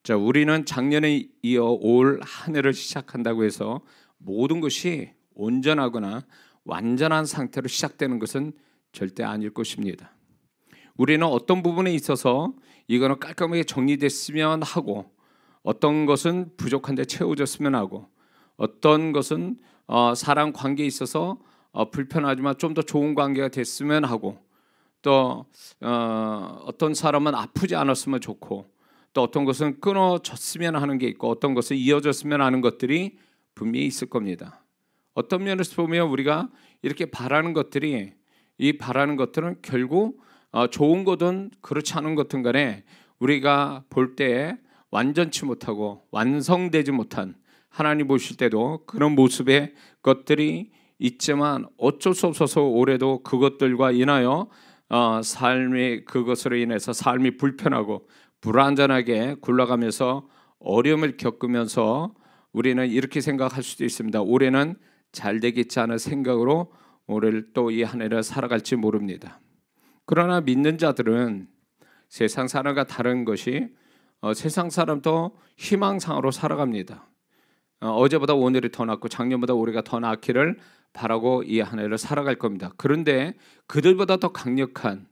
자, 우리는 작년에 이어 올 한 해를 시작한다고 해서 모든 것이 온전하거나 완전한 상태로 시작되는 것은 절대 아닐 것입니다. 우리는 어떤 부분에 있어서 이거는 깔끔하게 정리됐으면 하고, 어떤 것은 부족한데 채워졌으면 하고, 어떤 것은 사람 관계에 있어서 불편하지만 좀 더 좋은 관계가 됐으면 하고, 또 어떤 사람은 아프지 않았으면 좋고, 또 어떤 것은 끊어졌으면 하는 게 있고, 어떤 것은 이어졌으면 하는 것들이 분명히 있을 겁니다. 어떤 면에서 보면 우리가 이렇게 바라는 것들이, 이 바라는 것들은 결국 좋은 것은 그렇지 않은 것든 간에 우리가 볼 때 완전치 못하고 완성되지 못한, 하나님 보실 때도 그런 모습의 것들이 있지만 어쩔 수 없어서 올해도 그것들과 인하여 삶이, 그것으로 인해서 삶이 불편하고 불안전하게 굴러가면서 어려움을 겪으면서 우리는 이렇게 생각할 수도 있습니다. 올해는 잘 되겠지 하는 생각으로 올해를 또 이 한 해를 살아갈지 모릅니다. 그러나 믿는 자들은 세상 사람과 다른 것이 세상 사람도 희망상으로 살아갑니다. 어제보다 오늘이 더 낫고 작년보다 올해가 더 낫기를 바라고 이 한 해를 살아갈 겁니다. 그런데 그들보다 더 강력한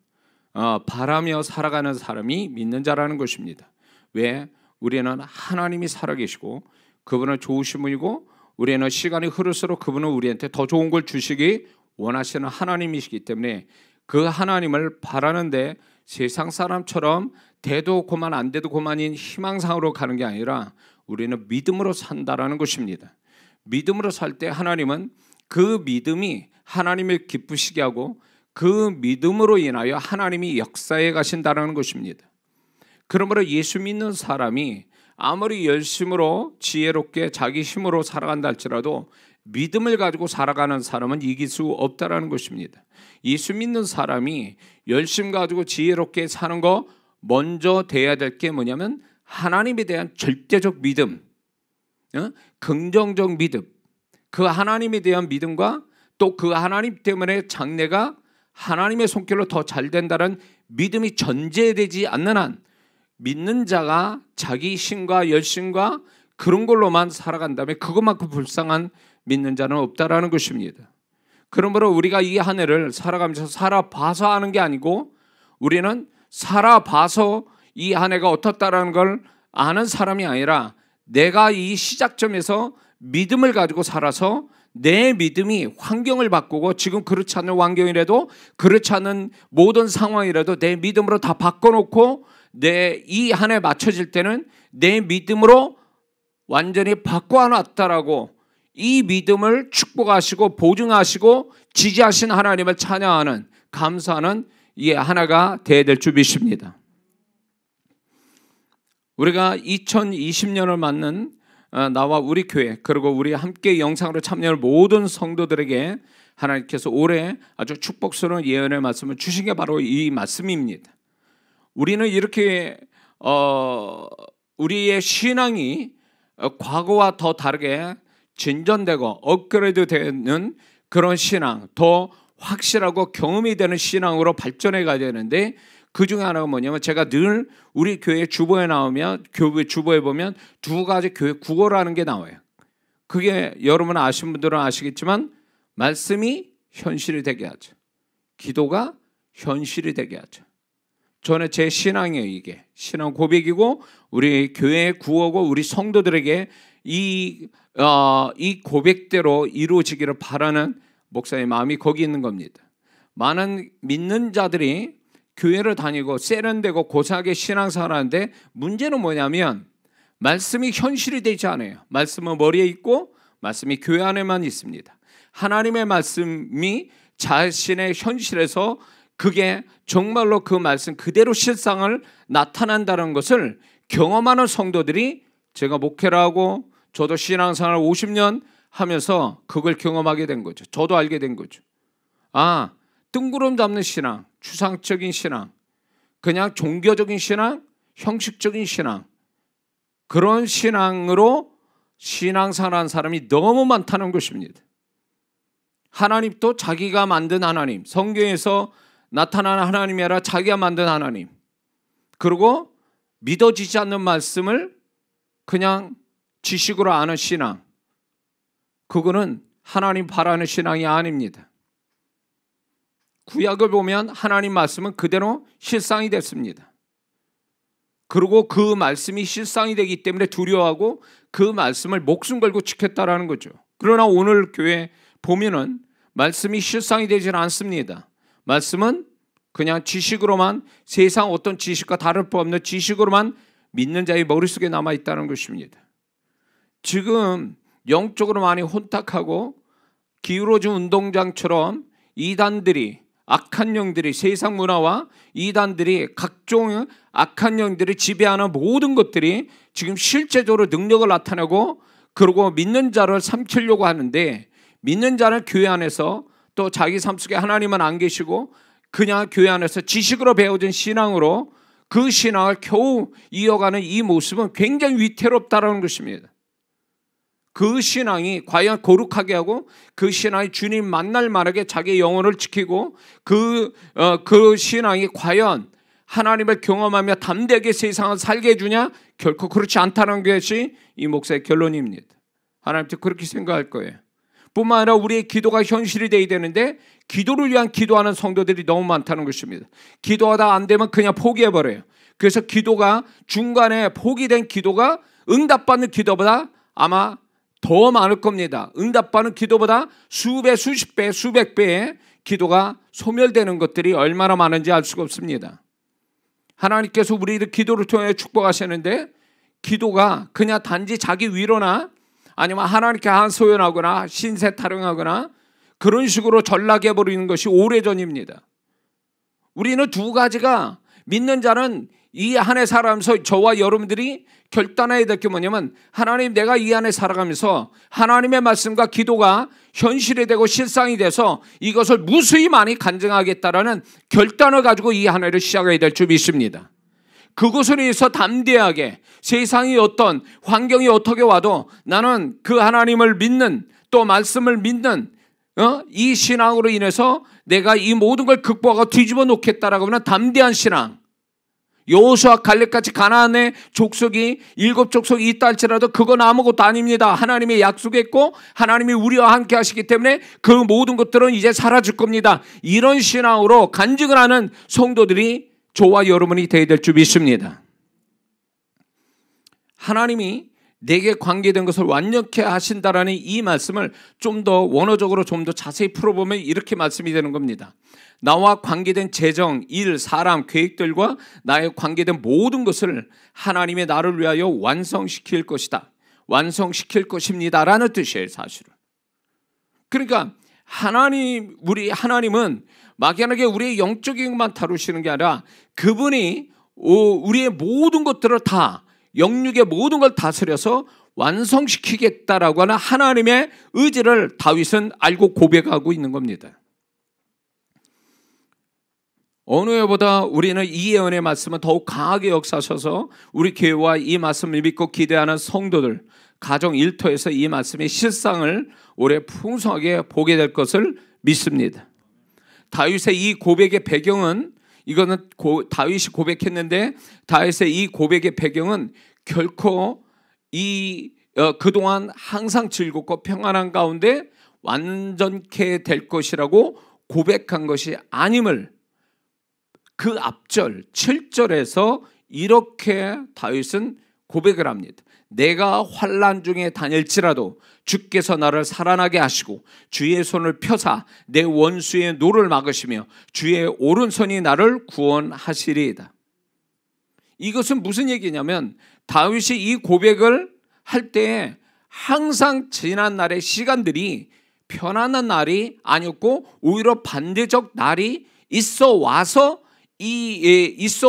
바라며 살아가는 사람이 믿는 자라는 것입니다. 왜? 우리는 하나님이 살아계시고 그분은 좋으신 분이고, 우리는 시간이 흐를수록 그분은 우리한테 더 좋은 걸 주시기 원하시는 하나님이시기 때문에 그 하나님을 바라는데 세상 사람처럼 돼도 고만 안 돼도 고만인 희망상으로 가는 게 아니라 우리는 믿음으로 산다라는 것입니다. 믿음으로 살 때 하나님은 그 믿음이 하나님을 기쁘시게 하고 그 믿음으로 인하여 하나님이 역사해 가신다는 것입니다. 그러므로 예수 믿는 사람이 아무리 열심으로 지혜롭게 자기 힘으로 살아간다 할지라도 믿음을 가지고 살아가는 사람은 이길 수 없다라는 것입니다. 예수 믿는 사람이 열심 가지고 지혜롭게 사는 거 먼저 돼야 될 게 뭐냐면 하나님에 대한 절대적 믿음, 긍정적 믿음, 그 하나님에 대한 믿음과 또 그 하나님 때문에 장래가 하나님의 손길로 더 잘 된다는 믿음이 전제되지 않는 한 믿는 자가 자기 힘과 열심과 그런 걸로만 살아간다면 그것만큼 불쌍한 믿는 자는 없다라는 것입니다. 그러므로 우리가 이 한 해를 살아가면서 살아봐서 하는 게 아니고, 우리는 살아봐서 이 한 해가 어떻다라는 걸 아는 사람이 아니라 내가 이 시작점에서 믿음을 가지고 살아서 내 믿음이 환경을 바꾸고, 지금 그렇지 않은 환경이라도 그렇지 않은 모든 상황이라도 내 믿음으로 다 바꿔놓고 내 이 한 해 맞춰질 때는 내 믿음으로 완전히 바꿔놨다라고, 이 믿음을 축복하시고 보증하시고 지지하신 하나님을 찬양하는, 감사하는 이 하나가 되어야 될 줄 믿습니다. 우리가 2020년을 맞는 나와 우리 교회, 그리고 우리 함께 영상으로 참여할 모든 성도들에게 하나님께서 올해 아주 축복스러운 예언의 말씀을 주신 게 바로 이 말씀입니다. 우리는 이렇게 우리의 신앙이 과거와 더 다르게 진전되고 업그레이드 되는 그런 신앙, 더 확실하고 경험이 되는 신앙으로 발전해 가야 되는데, 그 중에 하나가 뭐냐면, 제가 늘 우리 교회 주보에 나오면, 교회 주보에 보면 두 가지 교회 구호라는 게 나와요. 그게 여러분 아시는 분들은 아시겠지만 말씀이 현실이 되게 하죠, 기도가 현실이 되게 하죠. 저는 제 신앙이에요. 이게 신앙 고백이고 우리 교회의 구호고 우리 성도들에게 이 고백대로 이루어지기를 바라는 목사의 마음이 거기 있는 겁니다. 많은 믿는 자들이 교회를 다니고 세련되고 고상하게 신앙생활을 하는데, 문제는 뭐냐면 말씀이 현실이 되지 않아요. 말씀은 머리에 있고 말씀이 교회 안에만 있습니다. 하나님의 말씀이 자신의 현실에서 그게 정말로 그 말씀 그대로 실상을 나타난다는 것을 경험하는 성도들이, 제가 목회를 하고 저도 신앙생활 50년 하면서 그걸 경험하게 된 거죠. 저도 알게 된 거죠. 아, 뜬구름 잡는 신앙, 추상적인 신앙, 그냥 종교적인 신앙, 형식적인 신앙, 그런 신앙으로 신앙생활하는 사람이 너무 많다는 것입니다. 하나님도 자기가 만든 하나님, 성경에서 나타나는 하나님이 아니라 자기가 만든 하나님, 그리고 믿어지지 않는 말씀을 그냥 지식으로 아는 신앙, 그거는 하나님 바라는 신앙이 아닙니다. 구약을 보면 하나님 말씀은 그대로 실상이 됐습니다. 그리고 그 말씀이 실상이 되기 때문에 두려워하고 그 말씀을 목숨 걸고 지켰다라는 거죠. 그러나 오늘 교회 보면은 말씀이 실상이 되지는 않습니다. 말씀은 그냥 지식으로만, 세상 어떤 지식과 다를 바 없는 지식으로만 믿는 자의 머릿속에 남아있다는 것입니다. 지금 영적으로 많이 혼탁하고 기울어진 운동장처럼 이단들이, 악한 영들이, 세상 문화와 이단들이, 각종 악한 영들이 지배하는 모든 것들이 지금 실제적으로 능력을 나타내고, 그리고 믿는 자를 삼키려고 하는데, 믿는 자는 교회 안에서 또 자기 삶 속에 하나님은 안 계시고 그냥 교회 안에서 지식으로 배워진 신앙으로 그 신앙을 겨우 이어가는 이 모습은 굉장히 위태롭다는 것입니다. 그 신앙이 과연 거룩하게 하고, 그 신앙이 주님 만날 만하게 자기 영혼을 지키고, 그 신앙이 과연 하나님을 경험하며 담대하게 세상을 살게 해주냐? 결코 그렇지 않다는 것이 이 목사의 결론입니다. 하나님도 그렇게 생각할 거예요. 뿐만 아니라 우리의 기도가 현실이 되어야 되는데 기도를 위한 기도하는 성도들이 너무 많다는 것입니다. 기도하다 안 되면 그냥 포기해버려요. 그래서 기도가 중간에 포기된 기도가 응답받는 기도보다 아마 더 많을 겁니다. 응답받는 기도보다 수배, 수십 배, 수백 배의 기도가 소멸되는 것들이 얼마나 많은지 알 수가 없습니다. 하나님께서 우리들 기도를 통해 축복하시는데, 기도가 그냥 단지 자기 위로나 아니면 하나님께 하소연하거나 신세 타령하거나 그런 식으로 전락해버리는 것이 오래전입니다. 우리는 두 가지가, 믿는 자는 이 한 해 살아가면서 저와 여러분들이 결단해야 될 게 뭐냐면, 하나님, 내가 이 안에 살아가면서 하나님의 말씀과 기도가 현실이 되고 실상이 돼서 이것을 무수히 많이 간증하겠다라는 결단을 가지고 이 한 해를 시작해야 될 줄 믿습니다. 그것을 위해서 담대하게 세상이 어떤 환경이 어떻게 와도 나는 그 하나님을 믿는, 또 말씀을 믿는 이 신앙으로 인해서 내가 이 모든 걸 극복하고 뒤집어 놓겠다라고 하는 담대한 신앙. 여호수아 갈렙같이 가나안의 족속이 7족속이 있다 할지라도 그건 아무것도 아닙니다. 하나님이 약속했고 하나님이 우리와 함께 하시기 때문에 그 모든 것들은 이제 사라질 겁니다. 이런 신앙으로 간증을 하는 성도들이 저와 여러분이 되어야 될 줄 믿습니다. 하나님이 내게 관계된 것을 완전케 하신다라는 이 말씀을 좀 더 원어적으로 좀 더 자세히 풀어보면 이렇게 말씀이 되는 겁니다. 나와 관계된 재정, 일, 사람, 계획들과 나의 관계된 모든 것을 하나님의 나를 위하여 완성시킬 것이다. 완성시킬 것입니다. 라는 뜻이에요, 사실은. 그러니까 우리 하나님은 막연하게 우리의 영적인 것만 다루시는 게 아니라 그분이 우리의 모든 것들을 다, 영육의 모든 걸 다스려서 완성시키겠다라고 하는 하나님의 의지를 다윗은 알고 고백하고 있는 겁니다. 어느 해보다 우리는 이 예언의 말씀은 더욱 강하게 역사하셔서 우리 교회와 이 말씀을 믿고 기대하는 성도들, 가정 일터에서 이 말씀의 실상을 올해 풍성하게 보게 될 것을 믿습니다. 다윗의 이 고백의 배경은, 이거는 다윗이 고백했는데 다윗의 이 고백의 배경은 결코 그동안 항상 즐겁고 평안한 가운데 완전케 될 것이라고 고백한 것이 아님을 그 앞절 7절에서 이렇게 다윗은 고백을 합니다. 내가 환난 중에 다닐지라도 주께서 나를 살아나게 하시고 주의 손을 펴사 내 원수의 노를 막으시며 주의 오른손이 나를 구원하시리이다. 이것은 무슨 얘기냐면, 다윗이 이 고백을 할 때 항상 지난 날의 시간들이 편안한 날이 아니었고 오히려 반대적 날이 있어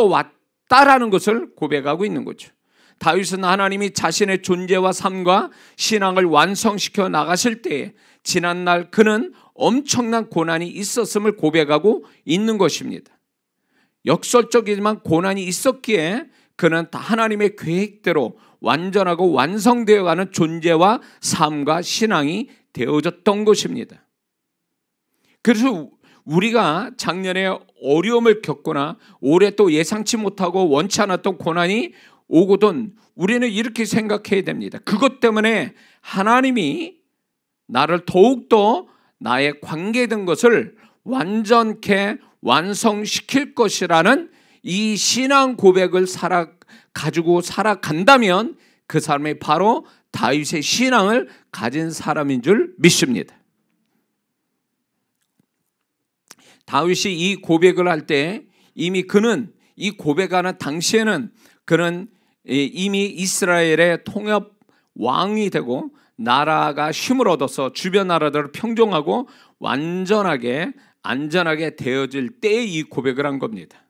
왔다라는 것을 고백하고 있는 거죠. 다윗은 하나님이 자신의 존재와 삶과 신앙을 완성시켜 나가실 때에 지난날 그는 엄청난 고난이 있었음을 고백하고 있는 것입니다. 역설적이지만 고난이 있었기에 그는 다 하나님의 계획대로 완전하고 완성되어가는 존재와 삶과 신앙이 되어졌던 것입니다. 그래서 우리가 작년에 어려움을 겪거나 올해 또 예상치 못하고 원치 않았던 고난이 오거든 우리는 이렇게 생각해야 됩니다. 그것 때문에 하나님이 나를 더욱더 나의 관계된 것을 완전케 완성시킬 것이라는 이 신앙 고백을 가지고 살아간다면 그 사람이 바로 다윗의 신앙을 가진 사람인 줄 믿습니다. 다윗이 이 고백을 할 때 이미 그는 이 고백하는 당시에는 그는 이미 이스라엘의 통합 왕이 되고 나라가 힘을 얻어서 주변 나라들을 평정하고 완전하게 안전하게 되어질 때에 이 고백을 한 겁니다.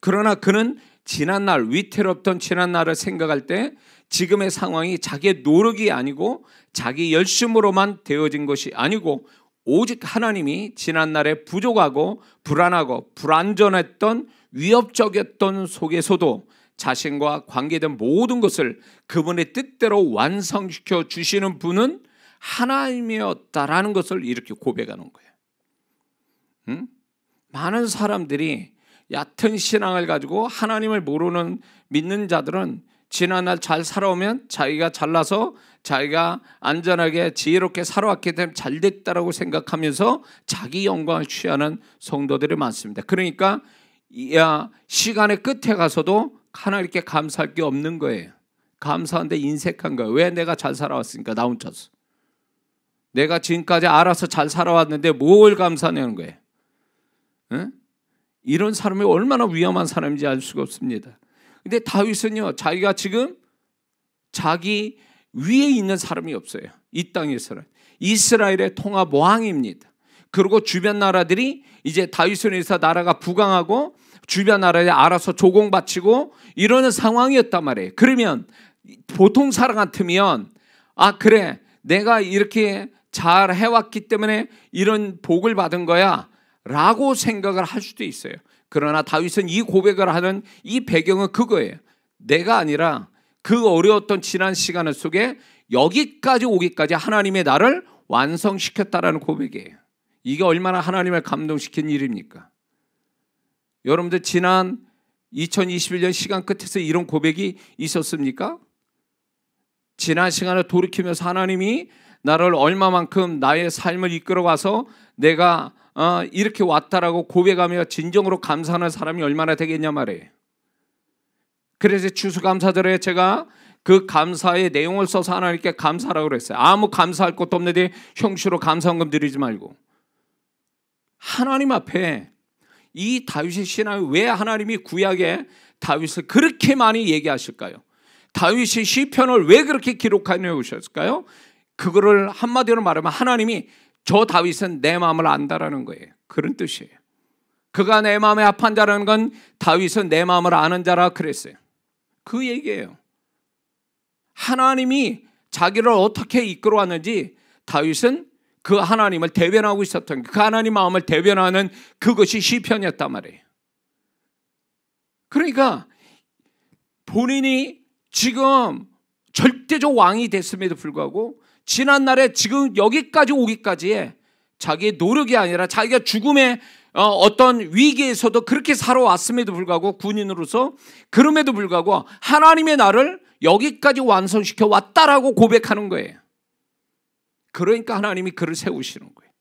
그러나 그는 지난날 위태롭던 지난날을 생각할 때 지금의 상황이 자기의 노력이 아니고 자기 열심으로만 되어진 것이 아니고 오직 하나님이 지난날에 부족하고 불안하고 불안전했던 위협적이었던 속에서도 자신과 관계된 모든 것을 그분의 뜻대로 완성시켜 주시는 분은 하나님이었다라는 것을 이렇게 고백하는 거예요. 많은 사람들이 얕은 신앙을 가지고 하나님을 모르는 믿는 자들은 지난날 잘 살아오면 자기가 잘나서 자기가 안전하게 지혜롭게 살아왔기 때문에 잘됐다라고 생각하면서 자기 영광을 취하는 성도들이 많습니다. 그러니까 시간의 끝에 가서도 하나님께 감사할 게 없는 거예요. 감사한데 인색한 거예요. 왜 내가 잘 살아왔으니까 나 혼자서. 내가 지금까지 알아서 잘 살아왔는데 뭘 감사하냐는 거예요. 응? 이런 사람이 얼마나 위험한 사람인지 알 수가 없습니다. 근데 다윗은요, 자기가 지금 자기 위에 있는 사람이 없어요. 이 땅에서는 이스라엘의 통합 왕입니다. 그리고 주변 나라들이 이제 다윗을 위해서 나라가 부강하고 주변 나라에 알아서 조공바치고 이러는 상황이었단 말이에요. 그러면 보통 사람 같으면 그래 내가 이렇게 잘 해왔기 때문에 이런 복을 받은 거야 라고 생각을 할 수도 있어요. 그러나 다윗은 이 고백을 하는 이 배경은 그거예요. 내가 아니라 그 어려웠던 지난 시간 속에 여기까지 오기까지 하나님의 나를 완성시켰다라는 고백이에요. 이게 얼마나 하나님을 감동시킨 일입니까? 여러분들 지난 2021년 시간 끝에서 이런 고백이 있었습니까? 지난 시간을 돌이키면서 하나님이 나를 얼마만큼 나의 삶을 이끌어와서 내가 이렇게 왔다라고 고백하며 진정으로 감사하는 사람이 얼마나 되겠냐 말이에요. 그래서 추수감사절에 제가 그 감사의 내용을 써서 하나님께 감사라고 그랬어요. 아무 감사할 것도 없는데 형식으로 감사헌금 드리지 말고 하나님 앞에 이 다윗의 신앙이 왜 하나님이 구약에 다윗을 그렇게 많이 얘기하실까요? 다윗이 시편을 왜 그렇게 기록해 오셨을까요? 그거를 한마디로 말하면 하나님이 저 다윗은 내 마음을 안다라는 거예요. 그런 뜻이에요. 그가 내 마음에 합한 자라는 건 다윗은 내 마음을 아는 자라 그랬어요. 그 얘기예요. 하나님이 자기를 어떻게 이끌어왔는지 다윗은 그 하나님을 대변하고 있었던 그 하나님 마음을 대변하는 그것이 시편이었단 말이에요. 그러니까 본인이 지금 절대적 왕이 됐음에도 불구하고 지난날에 지금 여기까지 오기까지에 자기의 노력이 아니라 자기가 죽음의 어떤 위기에서도 그렇게 살아왔음에도 불구하고 군인으로서 그럼에도 불구하고 하나님의 나를 여기까지 완성시켜 왔다라고 고백하는 거예요. 그러니까 하나님이 그를 세우시는 거예요.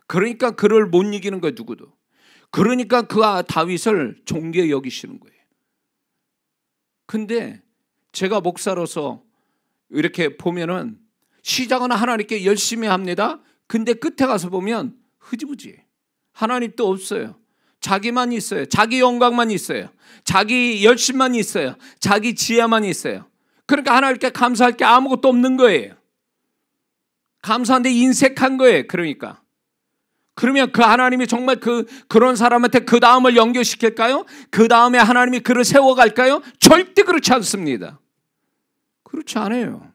그러니까 그를 못 이기는 거예요. 누구도. 그러니까 그 다윗을 존귀히 여기시는 거예요. 근데 제가 목사로서 이렇게 보면은 시작은 하나님께 열심히 합니다. 근데 끝에 가서 보면 흐지부지. 하나님 또 없어요. 자기만 있어요. 자기 영광만 있어요. 자기 열심만 있어요. 자기 지혜만 있어요. 그러니까 하나님께 감사할 게 아무것도 없는 거예요. 감사한데 인색한 거예요. 그러니까. 그러면 그 하나님이 정말 그런 사람한테 그 다음을 연결시킬까요? 그 다음에 하나님이 그를 세워갈까요? 절대 그렇지 않습니다. 그렇지 않아요.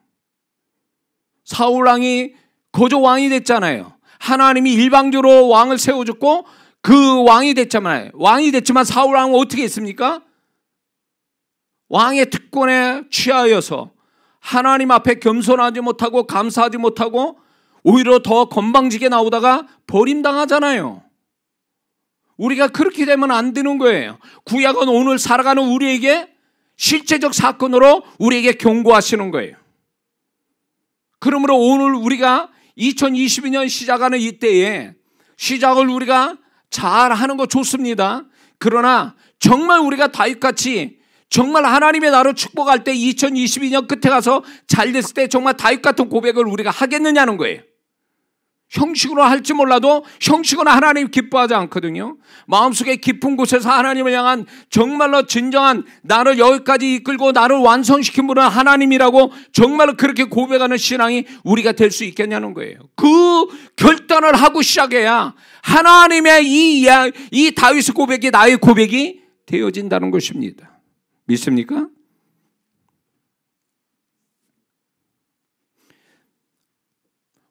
사울왕이 거저 왕이 됐잖아요. 하나님이 일방적으로 왕을 세워줬고 그 왕이 됐잖아요. 왕이 됐지만 사울왕은 어떻게 했습니까? 왕의 특권에 취하여서 하나님 앞에 겸손하지 못하고 감사하지 못하고 오히려 더 건방지게 나오다가 버림당하잖아요. 우리가 그렇게 되면 안 되는 거예요. 구약은 오늘 살아가는 우리에게 실제적 사건으로 우리에게 경고하시는 거예요. 그러므로 오늘 우리가 2022년 시작하는 이때에 시작을 우리가 잘 하는 거 좋습니다. 그러나 정말 우리가 다윗같이 정말 하나님의 나라를 축복할 때 2022년 끝에 가서 잘 됐을 때 정말 다윗 같은 고백을 우리가 하겠느냐는 거예요. 형식으로 할지 몰라도 형식으로 하나님 기뻐하지 않거든요. 마음속에 깊은 곳에서 하나님을 향한 정말로 진정한 나를 여기까지 이끌고 나를 완성시킨 분은 하나님이라고 정말로 그렇게 고백하는 신앙이 우리가 될 수 있겠냐는 거예요. 그 결단을 하고 시작해야 하나님의 이 다윗의 고백이 나의 고백이 되어진다는 것입니다. 믿습니까?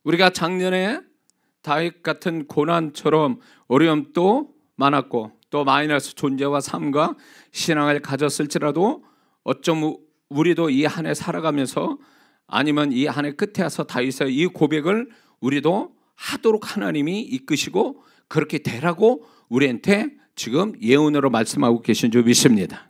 우리가 작년에 다윗 같은 고난처럼 어려움도 많았고 또 마이너스 존재와 삶과 신앙을 가졌을지라도 어쩜 우리도 이 한 해 살아가면서 아니면 이 한 해 끝에 와서 다윗의 이 고백을 우리도 하도록 하나님이 이끄시고 그렇게 되라고 우리한테 지금 예언으로 말씀하고 계신 줄 믿습니다.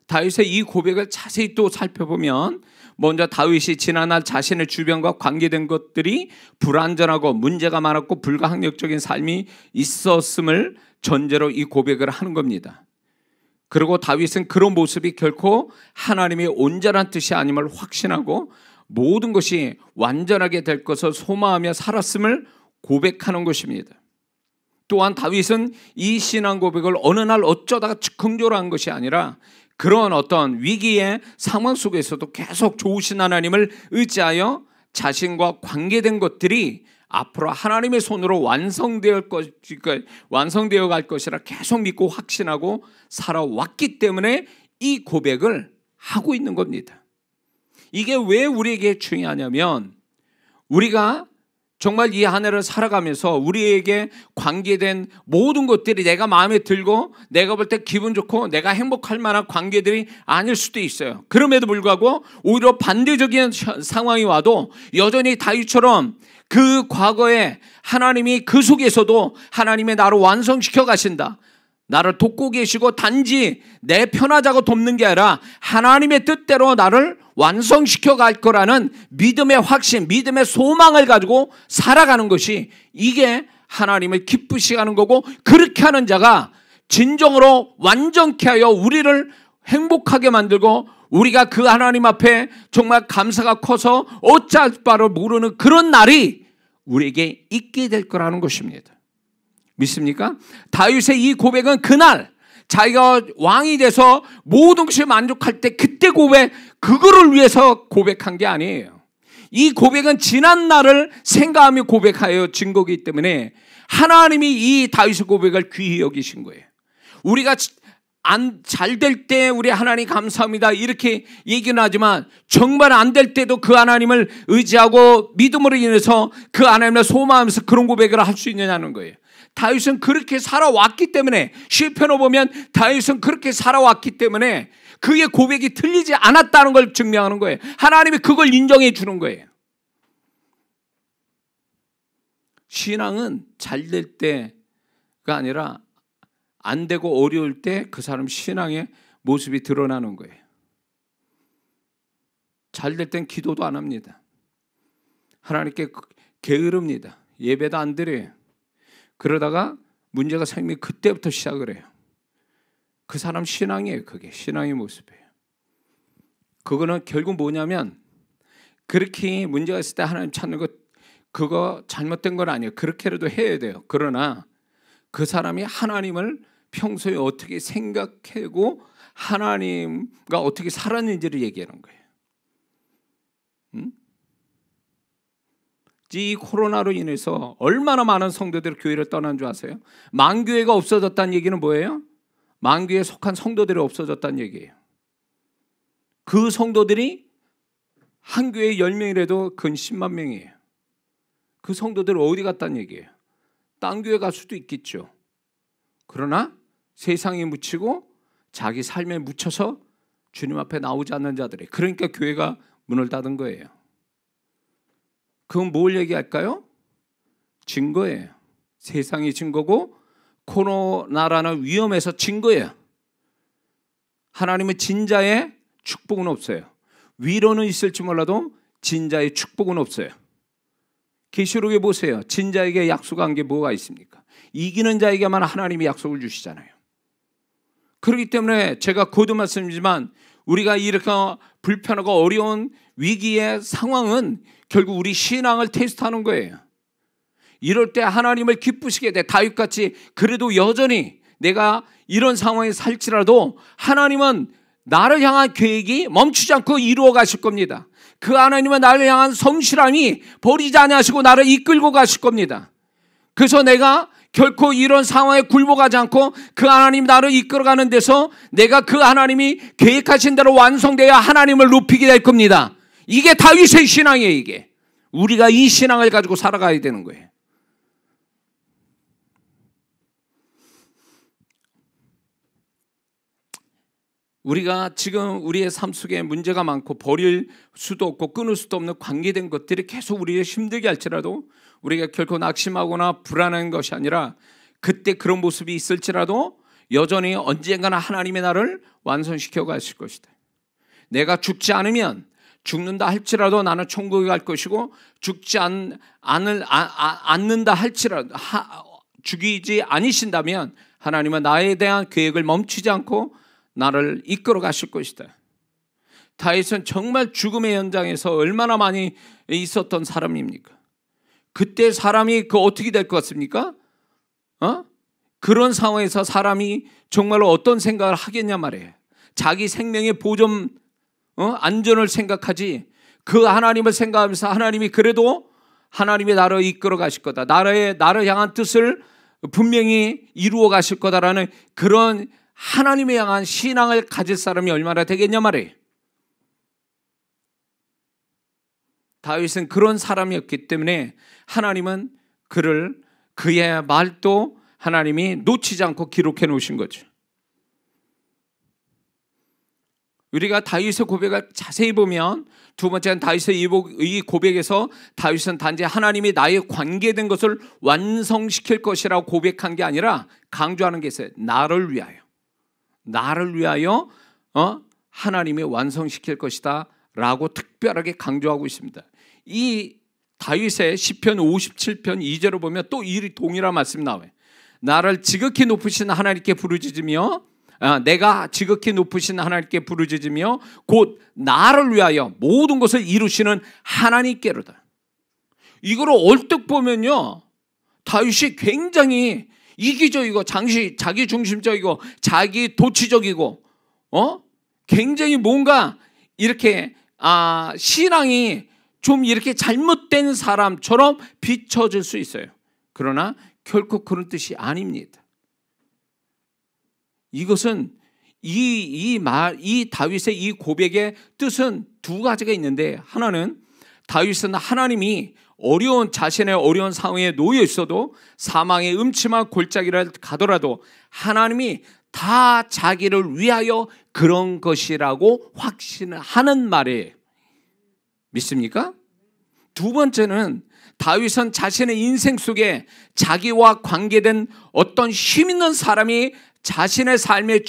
다윗의 이 고백을 자세히 또 살펴보면 먼저 다윗이 지난날 자신의 주변과 관계된 것들이 불완전하고 문제가 많았고 불가항력적인 삶이 있었음을 전제로 이 고백을 하는 겁니다. 그리고 다윗은 그런 모습이 결코 하나님의 온전한 뜻이 아님을 확신하고 모든 것이 완전하게 될 것을 소망하며 살았음을 고백하는 것입니다. 또한 다윗은 이 신앙 고백을 어느 날 어쩌다가 즉흥적으로 한 것이 아니라 그런 어떤 위기의 상황 속에서도 계속 좋으신 하나님을 의지하여 자신과 관계된 것들이 앞으로 하나님의 손으로 완성되어 갈 것이라 계속 믿고 확신하고 살아왔기 때문에 이 고백을 하고 있는 겁니다. 이게 왜 우리에게 중요하냐면 우리가 정말 이 한 해를 살아가면서 우리에게 관계된 모든 것들이 내가 마음에 들고 내가 볼 때 기분 좋고 내가 행복할 만한 관계들이 아닐 수도 있어요. 그럼에도 불구하고 오히려 반대적인 상황이 와도 여전히 다윗처럼 그 과거에 하나님이 그 속에서도 하나님의 나를 완성시켜 가신다. 나를 돕고 계시고 단지 내 편하자고 돕는 게 아니라 하나님의 뜻대로 나를 완성시켜 갈 거라는 믿음의 확신, 믿음의 소망을 가지고 살아가는 것이 이게 하나님을 기쁘시게 하는 거고 그렇게 하는 자가 진정으로 완전케 하여 우리를 행복하게 만들고 우리가 그 하나님 앞에 정말 감사가 커서 어찌할 바를 모르는 그런 날이 우리에게 있게 될 거라는 것입니다. 믿습니까? 다윗의 이 고백은 그날 자기가 왕이 돼서 모든 것이 만족할 때 그때 고백, 그거를 위해서 고백한 게 아니에요. 이 고백은 지난 날을 생각하며 고백하여 증거이기 때문에 하나님이 이 다윗의 고백을 귀히 여기신 거예요. 우리가 잘 될 때 우리 하나님 감사합니다 이렇게 얘기는 하지만 정말 안 될 때도 그 하나님을 의지하고 믿음으로 인해서 그 하나님을 소망하면서 그런 고백을 할 수 있느냐는 거예요. 다윗은 그렇게 살아왔기 때문에 시편을 보면 다윗은 그렇게 살아왔기 때문에 그의 고백이 틀리지 않았다는 걸 증명하는 거예요. 하나님이 그걸 인정해 주는 거예요. 신앙은 잘 될 때가 아니라 안 되고 어려울 때 그 사람 신앙의 모습이 드러나는 거예요. 잘 될 땐 기도도 안 합니다. 하나님께 게으릅니다. 예배도 안 드려요. 그러다가 문제가 생기면 그때부터 시작을 해요. 그 사람 신앙이에요. 그게 신앙의 모습이에요. 그거는 결국 뭐냐면 그렇게 문제가 있을 때 하나님 찾는 것 그거 잘못된 건 아니에요. 그렇게라도 해야 돼요. 그러나 그 사람이 하나님을 평소에 어떻게 생각하고 하나님과 어떻게 살았는지를 얘기하는 거예요. 이 코로나로 인해서 얼마나 많은 성도들이 교회를 떠난 줄 아세요? 만교회가 없어졌다는 얘기는 뭐예요? 만교회에 속한 성도들이 없어졌다는 얘기예요. 그 성도들이 한 교회에 10명이라도 근 10만 명이에요. 그 성도들은 어디 갔다는 얘기예요? 딴 교회 갈 수도 있겠죠. 그러나 세상에 묻히고 자기 삶에 묻혀서 주님 앞에 나오지 않는 자들이, 그러니까 교회가 문을 닫은 거예요. 그건 뭘 얘기할까요? 증거예요. 세상이 증거고 코로나라는 위험에서 증거예요. 하나님은 진자의 축복은 없어요. 위로는 있을지 몰라도 진자의 축복은 없어요. 계시록에 보세요. 진자에게 약속한 게 뭐가 있습니까? 이기는 자에게만 하나님이 약속을 주시잖아요. 그렇기 때문에 제가 거듭 말씀이지만 우리가 이렇게 불편하고 어려운 위기의 상황은 결국 우리 신앙을 테스트하는 거예요. 이럴 때 하나님을 기쁘시게 돼. 다윗같이 그래도 여전히 내가 이런 상황에 살지라도 하나님은 나를 향한 계획이 멈추지 않고 이루어 가실 겁니다. 그 하나님은 나를 향한 성실함이 버리지 아니하시고 나를 이끌고 가실 겁니다. 그래서 내가 결코 이런 상황에 굴복하지 않고 그 하나님 나를 이끌어가는 데서 내가 그 하나님이 계획하신 대로 완성되어야 하나님을 높이게 될 겁니다. 이게 다윗의 신앙이에요. 이게 우리가 이 신앙을 가지고 살아가야 되는 거예요. 우리가 지금 우리의 삶 속에 문제가 많고 버릴 수도 없고 끊을 수도 없는 관계된 것들이 계속 우리를 힘들게 할지라도 우리가 결코 낙심하거나 불안한 것이 아니라 그때 그런 모습이 있을지라도 여전히 언젠가나 하나님의 나를 완성시켜 가실 것이다. 내가 죽지 않으면 죽는다 할지라도 나는 천국에 갈 것이고 죽지 않는다 할지라도 죽이지 않으신다면 하나님은 나에 대한 계획을 멈추지 않고 나를 이끌어 가실 것이다. 다윗은 정말 죽음의 현장에서 얼마나 많이 있었던 사람입니까? 그때 사람이 어떻게 될 것 같습니까? 그런 상황에서 사람이 정말로 어떤 생각을 하겠냐 말이에요. 자기 생명의 보존, 안전을 생각하지 그 하나님을 생각하면서 하나님이 그래도 하나님이 나를 이끌어 가실 거다. 나를 향한 뜻을 분명히 이루어 가실 거다라는 그런 하나님에 향한 신앙을 가질 사람이 얼마나 되겠냐 말이에요. 다윗은 그런 사람이었기 때문에 하나님은 그의 말도 하나님이 놓치지 않고 기록해 놓으신 거죠. 우리가 다윗의 고백을 자세히 보면 두 번째는 다윗의 이 고백에서 다윗은 단지 하나님이 나의 관계된 것을 완성시킬 것이라고 고백한 게 아니라 강조하는 게 있어요. 나를 위하여 하나님이 완성시킬 것이다 라고 특별하게 강조하고 있습니다. 이 다윗의 시편 57편 2절을 보면 또 이 동일한 말씀이 나와요. 나를 지극히 높으신 하나님께 부르짖으며 내가 지극히 높으신 하나님께 부르짖으며 곧 나를 위하여 모든 것을 이루시는 하나님께로다. 이거를 얼뜻 보면요, 다윗이 굉장히 이기적이고 자기 중심적이고 자기 도취적이고 굉장히 뭔가 이렇게 신앙이 좀 이렇게 잘못된 사람처럼 비춰질 수 있어요. 그러나 결코 그런 뜻이 아닙니다. 이것은 이 다윗의 이 고백의 뜻은 두 가지가 있는데, 하나는 다윗은 하나님이 자신의 어려운 상황에 놓여 있어도 사망의 음침한 골짜기를 가더라도 하나님이 다 자기를 위하여 그런 것이라고 확신하는 말이에요. 믿습니까? 두 번째는 다윗은 자신의 인생 속에 자기와 관계된 어떤 힘 있는 사람이 자신의 삶의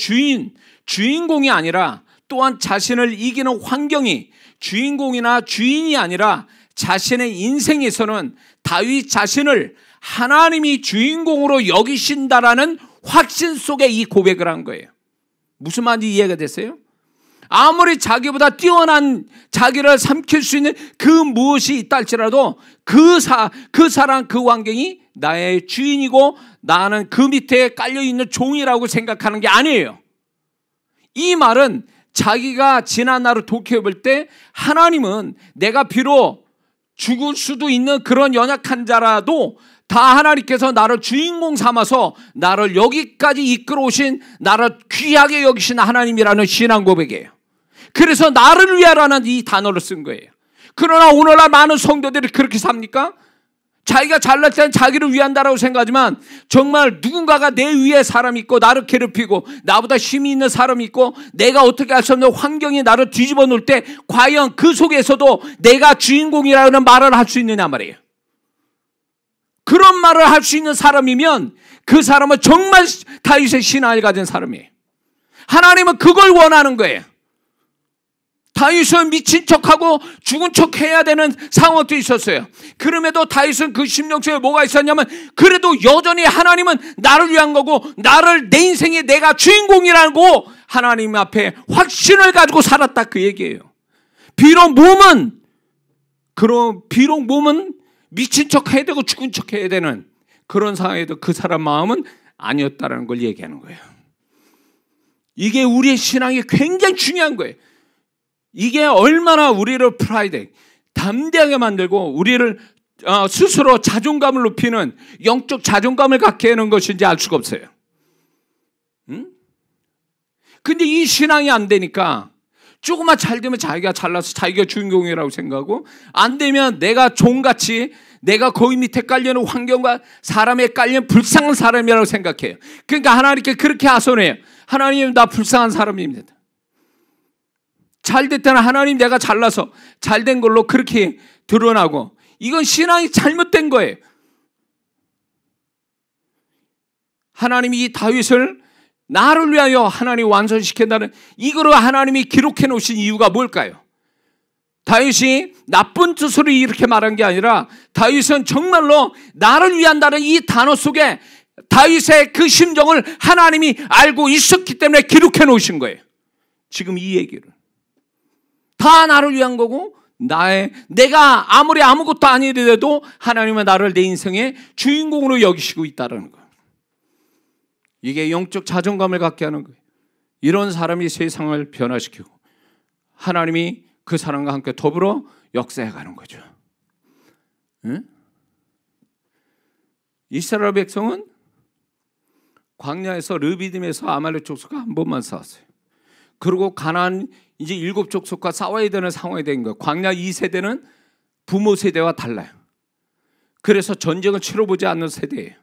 주인공이 아니라, 또한 자신을 이기는 환경이 주인공이나 주인이 아니라 자신의 인생에서는 다윗 자신을 하나님이 주인공으로 여기신다라는 확신 속에 이 고백을 한 거예요. 무슨 말인지 이해가 됐어요? 아무리 자기보다 뛰어난 자기를 삼킬 수 있는 그 무엇이 있다 할지라도 그 사람 그 환경이 나의 주인이고 나는 그 밑에 깔려있는 종이라고 생각하는 게 아니에요. 이 말은 자기가 지난 날을 돌이켜볼 때 하나님은 내가 비록 죽을 수도 있는 그런 연약한 자라도 다 하나님께서 나를 주인공 삼아서 나를 여기까지 이끌어 오신, 나를 귀하게 여기신 하나님이라는 신앙 고백이에요. 그래서 나를 위하라는 이 단어를 쓴 거예요. 그러나 오늘날 많은 성도들이 그렇게 삽니까? 자기가 잘날 때는 자기를 위한다라고 생각하지만 정말 누군가가 내 위에 사람이 있고 나를 괴롭히고 나보다 힘이 있는 사람이 있고 내가 어떻게 할 수 없는 환경이 나를 뒤집어 놓을 때 과연 그 속에서도 내가 주인공이라는 말을 할 수 있느냐 말이에요. 그런 말을 할 수 있는 사람이면 그 사람은 정말 다윗의 신앙을 가진 사람이에요. 하나님은 그걸 원하는 거예요. 다윗은 미친 척하고 죽은 척 해야 되는 상황도 있었어요. 그럼에도 다윗은 그 심령 속에 뭐가 있었냐면, 그래도 여전히 하나님은 나를 위한 거고, 나를 내 인생에 내가 주인공이라고 하나님 앞에 확신을 가지고 살았다, 그 얘기예요. 비록 몸은 미친 척 해야 되고 죽은 척 해야 되는 그런 상황에도 그 사람 마음은 아니었다라는 걸 얘기하는 거예요. 이게 우리의 신앙이 굉장히 중요한 거예요. 이게 얼마나 우리를 프라이드, 담대하게 만들고 우리를 스스로 자존감을 높이는, 영적 자존감을 갖게 하는 것인지 알 수가 없어요. 근데 이 신앙이 안 되니까 조금만 잘 되면 자기가 잘나서 자기가 주인공이라고 생각하고, 안 되면 내가 종같이, 내가 거기 밑에 깔려는 환경과 사람에 깔린 불쌍한 사람이라고 생각해요. 그러니까 하나님께 그렇게 하소해요. 하나님, 나 불쌍한 사람입니다. 잘 됐다는 하나님, 내가 잘나서 잘된 걸로 그렇게 드러나고, 이건 신앙이 잘못된 거예요. 하나님이 이 다윗을 나를 위하여 하나님 완성시킨다는, 이거로 하나님이 기록해 놓으신 이유가 뭘까요? 다윗이 나쁜 뜻으로 이렇게 말한 게 아니라, 다윗은 정말로 나를 위한다는 이 단어 속에 다윗의 그 심정을 하나님이 알고 있었기 때문에 기록해 놓으신 거예요. 지금 이 얘기를 다 나를 위한 거고, 내가 아무리 아무것도 아니더라도 하나님은 나를 내 인생의 주인공으로 여기시고 있다는 거예요. 이게 영적 자존감을 갖게 하는 거예요. 이런 사람이 세상을 변화시키고 하나님이 그 사람과 함께 더불어 역사해 가는 거죠. 응? 이스라엘 백성은 광야에서 르비딤에서 아말렉 족속과 한 번만 싸웠어요. 그리고 가나안 이제 7 족속과 싸워야 되는 상황이 된 거예요. 광야 2세대는 부모 세대와 달라요. 그래서 전쟁을 치러보지 않는 세대예요.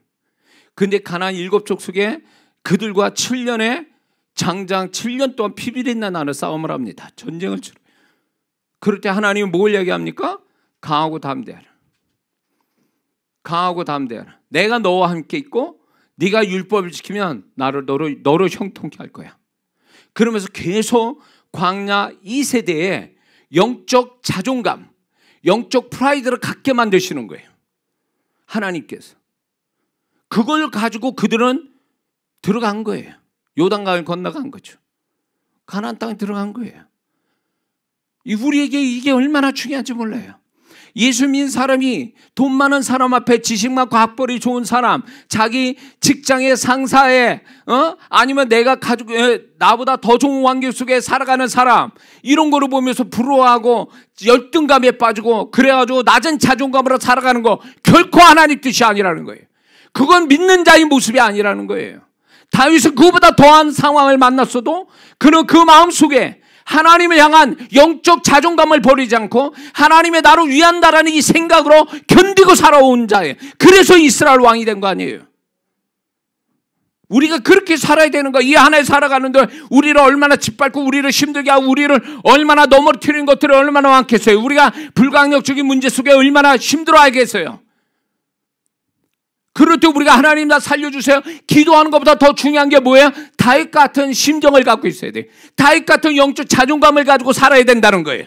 근데 가나안 7 족속에 그들과 7년의 장장 7년 동안 피비린내 나는 싸움을 합니다. 전쟁을 치러. 그럴 때 하나님은 뭘 얘기합니까? 강하고 담대하라. 강하고 담대하라. 내가 너와 함께 있고 네가 율법을 지키면 너로 형통케 할 거야. 그러면서 계속 광야 2세대의 영적 자존감, 영적 프라이드를 갖게 만드시는 거예요. 하나님께서. 그걸 가지고 그들은 들어간 거예요. 요단강을 건너간 거죠. 가나안 땅에 들어간 거예요. 우리에게 이게 얼마나 중요한지 몰라요. 예수 믿는 사람이 돈 많은 사람 앞에 지식 많고 학벌이 좋은 사람, 자기 직장의 상사에 아니면 내가 가지고 나보다 더 좋은 환경 속에 살아가는 사람, 이런 거를 보면서 부러워하고 열등감에 빠지고 그래가지고 낮은 자존감으로 살아가는 거 결코 하나님 뜻이 아니라는 거예요. 그건 믿는 자의 모습이 아니라는 거예요. 다윗은 그보다 더한 상황을 만났어도 그는 그 마음속에 하나님을 향한 영적 자존감을 버리지 않고 하나님의 나를 위한다라는 이 생각으로 견디고 살아온 자예요. 그래서 이스라엘 왕이 된 거 아니에요. 우리가 그렇게 살아야 되는 거야. 이 하나에 살아가는데 우리를 얼마나 짓밟고 우리를 힘들게 하고 우리를 얼마나 넘어뜨리는 것들이 얼마나 많겠어요. 우리가 불강력적인 문제 속에 얼마나 힘들어하겠어요. 그럴 때 우리가 하나님 나 살려주세요. 기도하는 것보다 더 중요한 게 뭐예요? 다윗 같은 심정을 갖고 있어야 돼. 다윗 같은 영적 자존감을 가지고 살아야 된다는 거예요.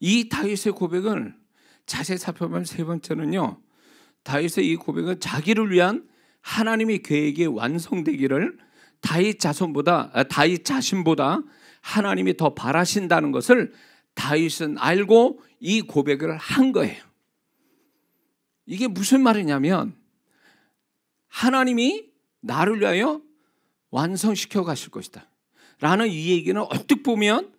이 다윗의 고백을 자세히 살펴보면 세 번째는요, 다윗의 이 고백은 자기를 위한 하나님의 계획이 완성되기를 다윗 자신보다 하나님이 더 바라신다는 것을 다윗은 알고 이 고백을 한 거예요. 이게 무슨 말이냐면 하나님이 나를 위하여 완성시켜 가실 것이다 라는 이 얘기는 어떻게 보면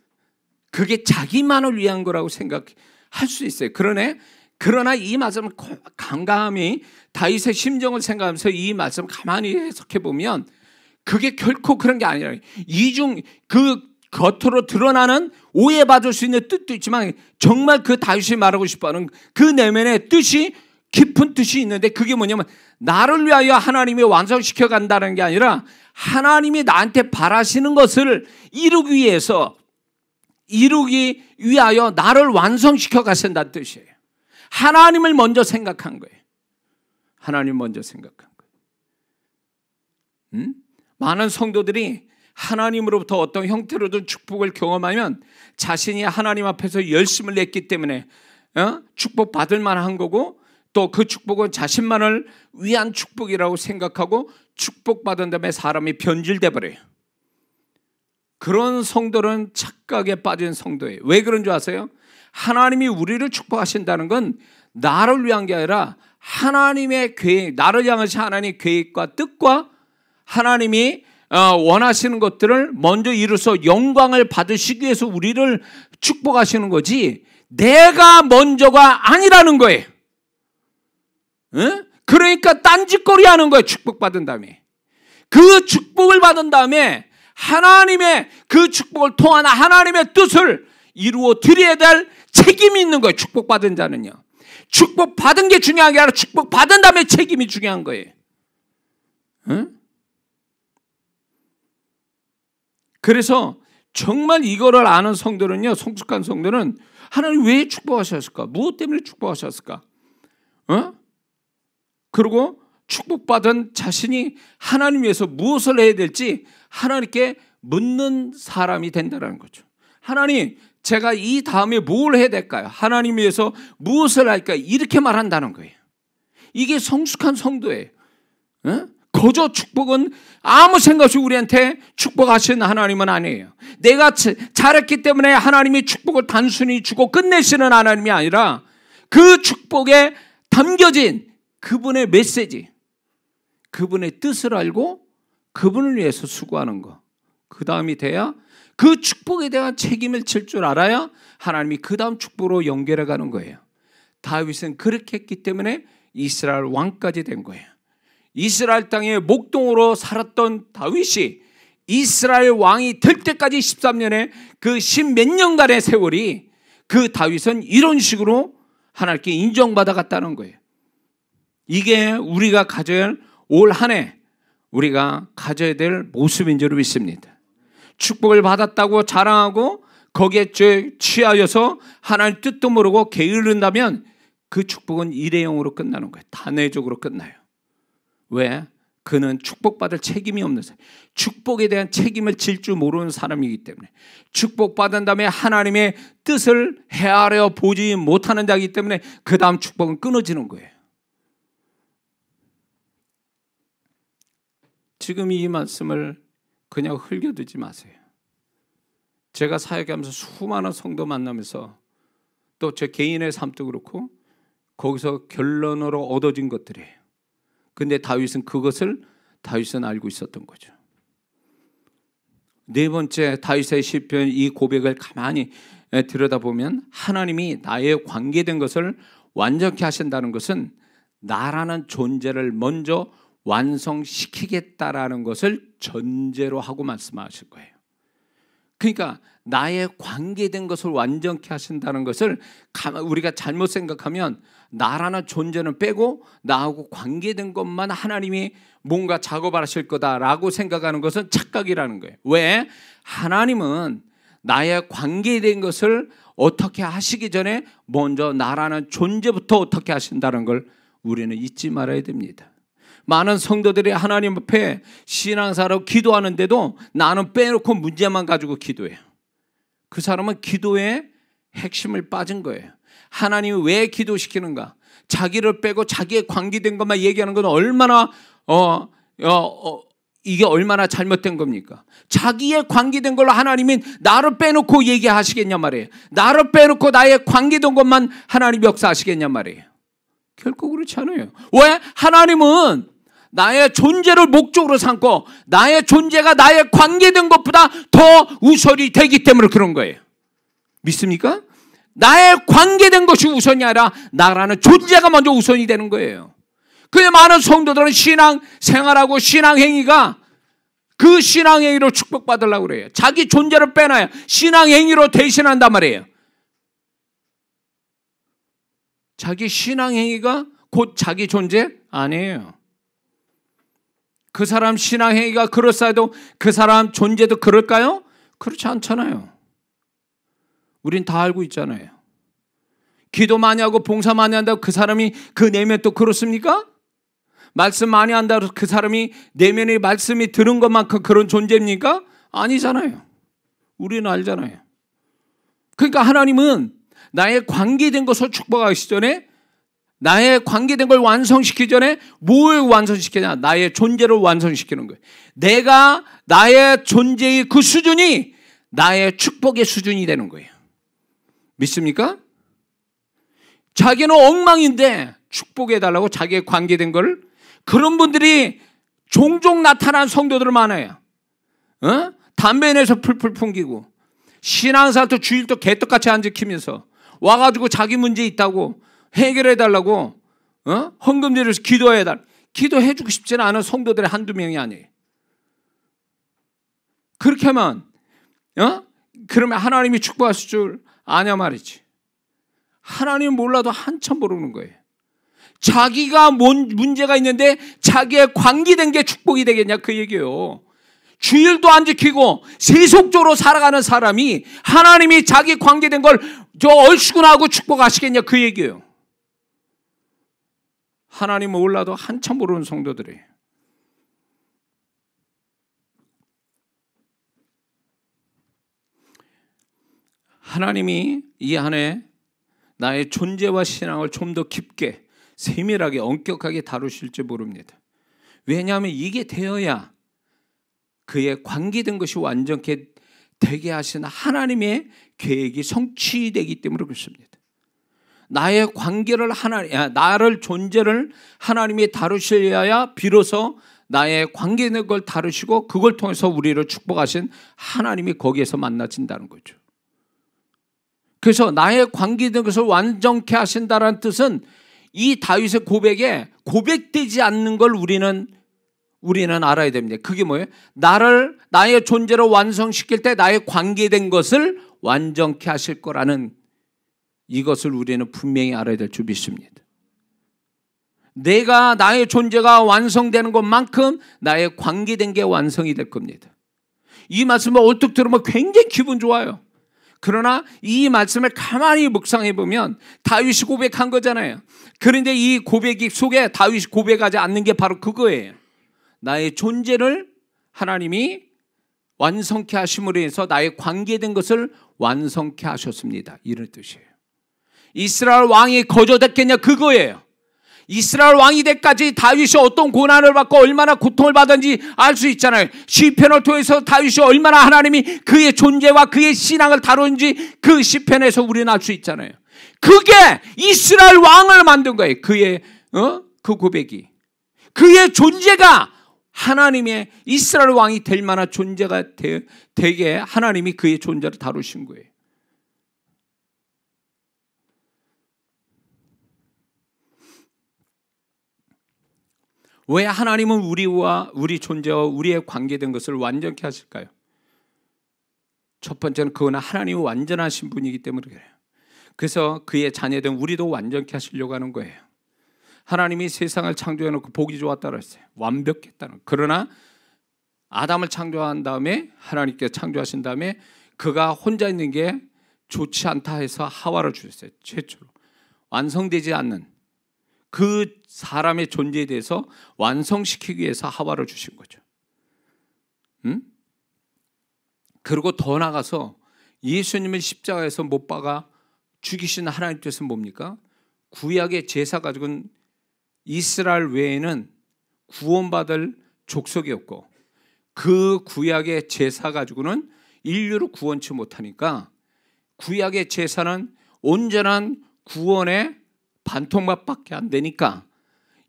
그게 자기만을 위한 거라고 생각할 수 있어요. 그러나 이 말씀을 강감히 다윗의 심정을 생각하면서 이 말씀을 가만히 해석해 보면 그게 결코 그런 게 아니라 그 겉으로 드러나는 오해받을 수 있는 뜻도 있지만 정말 그 다윗이 말하고 싶어하는 그 내면의 뜻이 깊은 뜻이 있는데 그게 뭐냐면 나를 위하여 하나님이 완성시켜 간다는 게 아니라 하나님이 나한테 바라시는 것을 이루기 위하여 나를 완성시켜 가신다는 뜻이에요. 하나님을 먼저 생각한 거예요. 하나님 먼저 생각한 거예요. 많은 성도들이 하나님으로부터 어떤 형태로든 축복을 경험하면 자신이 하나님 앞에서 열심을 냈기 때문에 축복받을 만한 거고, 또 그 축복은 자신만을 위한 축복이라고 생각하고 축복받은 다음에 사람이 변질돼 버려요. 그런 성도는 착각에 빠진 성도예요. 왜 그런 줄 아세요? 하나님이 우리를 축복하신다는 건 나를 위한 게 아니라 하나님의 계획, 나를 향하신 하나님의 계획과 뜻과 하나님이 원하시는 것들을 먼저 이루어서 영광을 받으시기 위해서 우리를 축복하시는 거지, 내가 먼저가 아니라는 거예요. 그러니까 딴짓거리 하는 거예요. 축복받은 다음에. 그 축복을 받은 다음에 하나님의 그 축복을 통한 하나님의 뜻을 이루어 드려야 될 책임이 있는 거예요. 축복받은 자는요. 축복받은 게 중요한 게 아니라 축복받은 다음에 책임이 중요한 거예요. 그래서 정말 이거를 아는 성도는요, 성숙한 성도는 하나님 왜 축복하셨을까? 무엇 때문에 축복하셨을까? 그리고 축복받은 자신이 하나님 위해서 무엇을 해야 될지 하나님께 묻는 사람이 된다는 거죠. 하나님, 제가 이 다음에 뭘 해야 될까요? 하나님 위해서 무엇을 할까요? 이렇게 말한다는 거예요. 이게 성숙한 성도예요. 거저 축복은 아무 생각 없이 우리한테 축복하신 하나님은 아니에요. 내가 잘했기 때문에 하나님이 축복을 단순히 주고 끝내시는 하나님이 아니라 그 축복에 담겨진 그분의 메시지, 그분의 뜻을 알고 그분을 위해서 수고하는 거, 그 다음이 돼야, 그 축복에 대한 책임을 질 줄 알아야 하나님이 그 다음 축복으로 연결해 가는 거예요. 다윗은 그렇게 했기 때문에 이스라엘 왕까지 된 거예요. 이스라엘 땅의 목동으로 살았던 다윗이 이스라엘 왕이 될 때까지 13년의 그 10몇 년간의 세월이, 그 다윗은 이런 식으로 하나님께 인정받아 갔다는 거예요. 이게 우리가 가져야 할, 올 한 해 우리가 가져야 될 모습인 줄 믿습니다. 축복을 받았다고 자랑하고 거기에 취하여서 하나님 뜻도 모르고 게으른다면 그 축복은 일회용으로 끝나는 거예요. 단회적으로 끝나요. 왜? 그는 축복받을 책임이 없는 사람, 축복에 대한 책임을 질 줄 모르는 사람이기 때문에, 축복받은 다음에 하나님의 뜻을 헤아려 보지 못하는 자이기 때문에 그 다음 축복은 끊어지는 거예요. 지금 이 말씀을 그냥 흘겨두지 마세요. 제가 사역하면서 수많은 성도 만나면서 또 제 개인의 삶도 그렇고 거기서 결론으로 얻어진 것들이에요. 근데 다윗은 알고 있었던 거죠. 네 번째, 다윗의 시편 이 고백을 가만히 들여다보면 하나님이 나의 관계된 것을 완전케 하신다는 것은 나라는 존재를 먼저 완성시키겠다라는 것을 전제로 하고 말씀하실 거예요. 그러니까 나의 관계된 것을 완전케 하신다는 것을 우리가 잘못 생각하면 나라는 존재는 빼고 나하고 관계된 것만 하나님이 뭔가 작업을 하실 거다라고 생각하는 것은 착각이라는 거예요. 왜? 하나님은 나의 관계된 것을 어떻게 하시기 전에 먼저 나라는 존재부터 어떻게 하신다는 걸 우리는 잊지 말아야 됩니다. 많은 성도들이 하나님 앞에 신앙사로 기도하는데도 나는 빼놓고 문제만 가지고 기도해요. 그 사람은 기도의 핵심을 빠진 거예요. 하나님이 왜 기도시키는가? 자기를 빼고 자기의 관계된 것만 얘기하는 건 얼마나 이게 얼마나 잘못된 겁니까? 자기의 관계된 걸로 하나님이 나를 빼놓고 얘기하시겠냐 말이에요. 나를 빼놓고 나의 관계된 것만 하나님 역사하시겠냐 말이에요. 결코 그렇지 않아요. 왜? 하나님은 나의 존재를 목적으로 삼고 나의 존재가 나의 관계된 것보다 더 우선이 되기 때문에 그런 거예요. 믿습니까? 나의 관계된 것이 우선이 아니라 나라는 존재가 먼저 우선이 되는 거예요. 그래 많은 성도들은 신앙 생활하고 신앙 행위가 그 신앙 행위로 축복받으려고 그래요. 자기 존재를 빼놔야 신앙 행위로 대신한단 말이에요. 자기 신앙 행위가 곧 자기 존재 아니에요. 그 사람 신앙 행위가 그럴싸해도 그 사람 존재도 그럴까요? 그렇지 않잖아요. 우린 다 알고 있잖아요. 기도 많이 하고 봉사 많이 한다고 그 사람이 그 내면 또 그렇습니까? 말씀 많이 한다고 그 사람이 내면의 말씀이 들은 것만큼 그런 존재입니까? 아니잖아요. 우리는 알잖아요. 그러니까 하나님은 나의 관계된 것을 축복하기 전에, 나의 관계된 걸 완성시키기 전에 뭘 완성시키냐? 나의 존재를 완성시키는 거예요. 내가 나의 존재의 그 수준이 나의 축복의 수준이 되는 거예요. 믿습니까? 자기는 엉망인데 축복해달라고 자기의 관계된 걸, 그런 분들이 종종 나타난 성도들 많아요. 담배 내서 풀풀 풍기고 신앙생활도 주일도 개떡같이 안 지키면서 와가지고 자기 문제 있다고 해결해달라고 헌금 드려서 기도해달라. 기도해주고 싶지는 않은 성도들의 한두 명이 아니에요. 그렇게 하면 그러면 하나님이 축복하실 줄 아냐 말이지. 하나님 몰라도 한참 모르는 거예요. 자기가 뭔 문제가 있는데 자기의 관계된 게 축복이 되겠냐 그 얘기예요. 주일도 안 지키고 세속적으로 살아가는 사람이 하나님이 자기 관계된 걸 저 얼씨구나 하고 축복하시겠냐 그 얘기예요. 하나님 몰라도 한참 모르는 성도들이에요. 하나님이 이 안에 나의 존재와 신앙을 좀 더 깊게 세밀하게 엄격하게 다루실지 모릅니다. 왜냐하면 이게 되어야 그의 관계된 것이 완전케 되게 하신 하나님의 계획이 성취되기 때문에 그렇습니다. 나의 관계를 나를 존재를 하나님이 다루셔야 비로소 나의 관계된 걸 다루시고 그걸 통해서 우리를 축복하신 하나님이 거기에서 만나진다는 거죠. 그래서 나의 관계된 것을 완전케 하신다는 뜻은 이 다윗의 고백에 고백되지 않는 걸 우리는 알아야 됩니다. 그게 뭐예요? 나의 존재를 완성시킬 때 나의 관계된 것을 완전케 하실 거라는 이것을 우리는 분명히 알아야 될 줄 믿습니다. 내가 나의 존재가 완성되는 것만큼 나의 관계된 게 완성이 될 겁니다. 이 말씀을 얼핏 들으면 굉장히 기분 좋아요. 그러나 이 말씀을 가만히 묵상해 보면 다윗이 고백한 거잖아요. 그런데 이 고백 속에 다윗이 고백하지 않는 게 바로 그거예요. 나의 존재를 하나님이 완성케 하심으로 해서 나의 관계된 것을 완성케 하셨습니다. 이런 뜻이에요. 이스라엘 왕이 거저됐겠냐 그거예요. 이스라엘 왕이 되기까지 다윗이 어떤 고난을 받고 얼마나 고통을 받았는지 알 수 있잖아요. 시편을 통해서 다윗이 얼마나 하나님이 그의 존재와 그의 신앙을 다루는지 그 시편에서 우리는 알 수 있잖아요. 그게 이스라엘 왕을 만든 거예요. 그의 그 고백이, 그의 존재가 하나님의 이스라엘 왕이 될 만한 존재가 되게 하나님이 그의 존재를 다루신 거예요. 왜 하나님은 우리와 우리 존재와 우리의 관계된 것을 완전케 하실까요? 첫 번째는 그거는 하나님이 완전하신 분이기 때문에 그래요. 그래서 그의 자녀된 우리도 완전케 하시려고 하는 거예요. 하나님이 세상을 창조해놓고 보기 좋았다고 했어요. 완벽했다는. 그러나 아담을 창조한 다음에 하나님께서 창조하신 다음에 그가 혼자 있는 게 좋지 않다 해서 하와를 주셨어요. 최초로 완성되지 않는 그 사람의 존재에 대해서 완성시키기 위해서 하와를 주신 거죠. 그리고 더 나가서 예수님을 십자가에서 못 박아 죽이신 하나님 뜻은 뭡니까? 구약의 제사 가지고는 이스라엘 외에는 구원받을 족속이 없고 그 구약의 제사 가지고는 인류를 구원치 못하니까 구약의 제사는 온전한 구원의 반토막밖에 안 되니까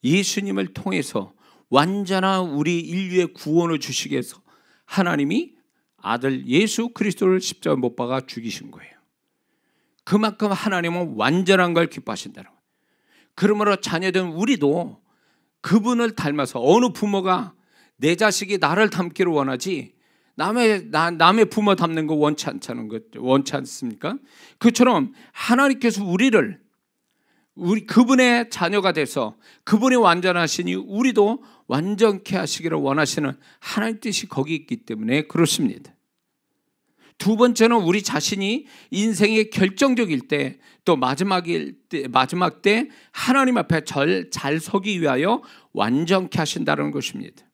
예수님을 통해서 완전한 우리 인류의 구원을 주시기 위해서 하나님이 아들 예수 그리스도를 십자가에 못 박아 죽이신 거예요. 그만큼 하나님은 완전한 걸 기뻐하신다는 거예요. 그러므로 자녀된 우리도 그분을 닮아서, 어느 부모가 내 자식이 나를 닮기를 원하지 남의 부모 닮는 거 원치 않습니까? 그처럼 하나님께서 우리 그분의 자녀가 돼서 그분이 완전하시니 우리도 완전케 하시기를 원하시는 하나님 뜻이 거기 있기 때문에 그렇습니다. 두 번째는 우리 자신이 인생의 결정적일 때, 또 마지막 때 하나님 앞에 잘 서기 위하여 완전케 하신다는 것입니다.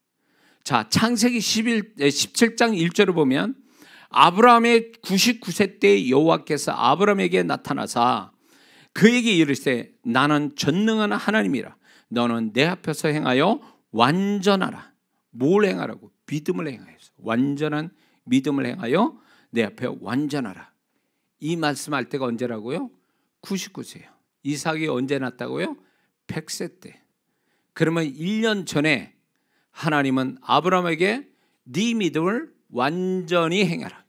자, 창세기 17장 1절을 보면 아브라함의 99세 때 여호와께서 아브라함에게 나타나사 그에게 이르시되 나는 전능한 하나님이라. 너는 내 앞에서 행하여 완전하라. 뭘 행하라고? 믿음을 행하여서. 완전한 믿음을 행하여 내 앞에 완전하라. 이 말씀할 때가 언제라고요? 99세요. 이삭이 언제 낳았다고요? 100세 때. 그러면 1년 전에 하나님은 아브라함에게 네 믿음을 완전히 행하라.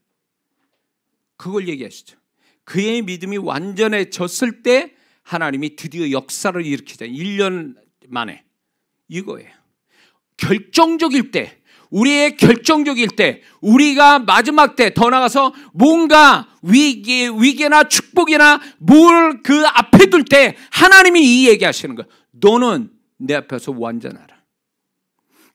그걸 얘기하시죠. 그의 믿음이 완전해졌을 때 하나님이 드디어 역사를 일으키자. 1년 만에. 이거예요. 결정적일 때, 우리의 결정적일 때, 우리가 마지막 때 더 나가서 뭔가 위기나 축복이나 뭘 그 앞에 둘 때 하나님이 이 얘기하시는 거예요. 너는 내 앞에서 완전하라.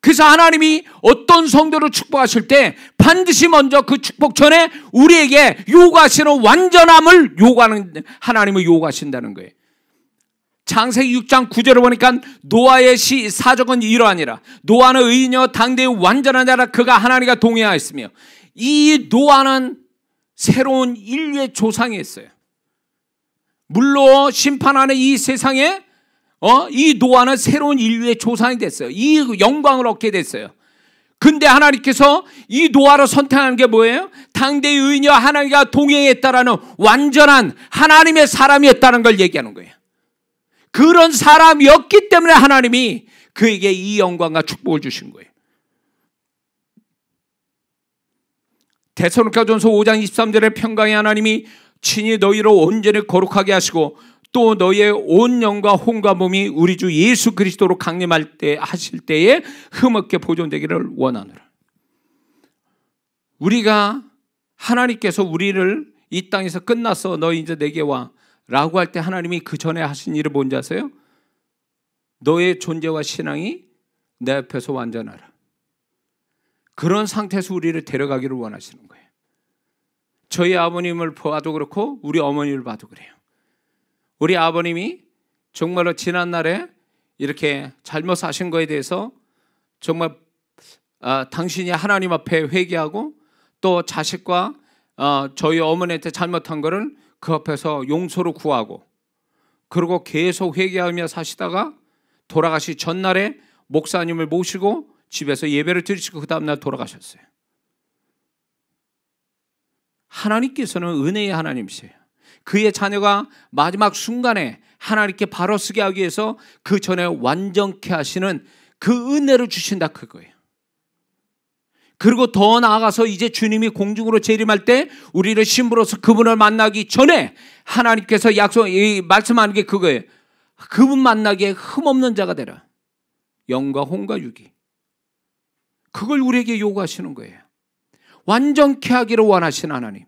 그래서 하나님이 어떤 성도를 축복하실 때 반드시 먼저 그 축복 전에 우리에게 요구하시는 완전함을 하나님을 요구하신다는 거예요. 창세기 6장 9절을 보니까 노아의 사적은 이러하니라. 노아는 의인이여 당대의 완전한 자라. 그가 하나님과 동행하였으며. 이 노아는 새로운 인류의 조상이었어요. 물로 심판하는 이 세상에 이 노아는 새로운 인류의 조상이 됐어요. 이 영광을 얻게 됐어요. 근데 하나님께서 이 노아를 선택하는 게 뭐예요? 당대의 의인이여 하나님과 동행했다라는 완전한 하나님의 사람이었다는 걸 얘기하는 거예요. 그런 사람이었기 때문에 하나님이 그에게 이 영광과 축복을 주신 거예요. 데살로니가전서 5장 23절에 평강의 하나님이 친히 너희를 온전히 거룩하게 하시고 또 너희의 온 영과 혼과 몸이 우리 주 예수 그리스도로 강림할 때 하실 때에 흠없게 보존되기를 원하노라. 우리가 하나님께서 우리를 이 땅에서 끝났어 너희 이제 내게 와 라고 할 때 하나님이 그 전에 하신 일을 뭔지 아세요? 너의 존재와 신앙이 내 앞에서 완전하라. 그런 상태에서 우리를 데려가기를 원하시는 거예요. 저희 아버님을 봐도 그렇고 우리 어머니를 봐도 그래요. 우리 아버님이 정말로 지난날에 이렇게 잘못 사신 거에 대해서 정말 당신이 하나님 앞에 회개하고 또 자식과 저희 어머니한테 잘못한 거를 그 앞에서 용서를 구하고 그리고 계속 회개하며 사시다가 돌아가시 전날에 목사님을 모시고 집에서 예배를 드리시고 그 다음날 돌아가셨어요. 하나님께서는 은혜의 하나님이세요. 그의 자녀가 마지막 순간에 하나님께 바로 서게 하기 위해서 그 전에 완전케 하시는 그 은혜를 주신다 그거예요. 그리고 더 나아가서 이제 주님이 공중으로 재림할 때 우리를 신부로서 그분을 만나기 전에 하나님께서 말씀하는 게 그거예요. 그분 만나기에 흠없는 자가 되라. 영과 혼과 육이. 그걸 우리에게 요구하시는 거예요. 완전케 하기를 원하시는 하나님.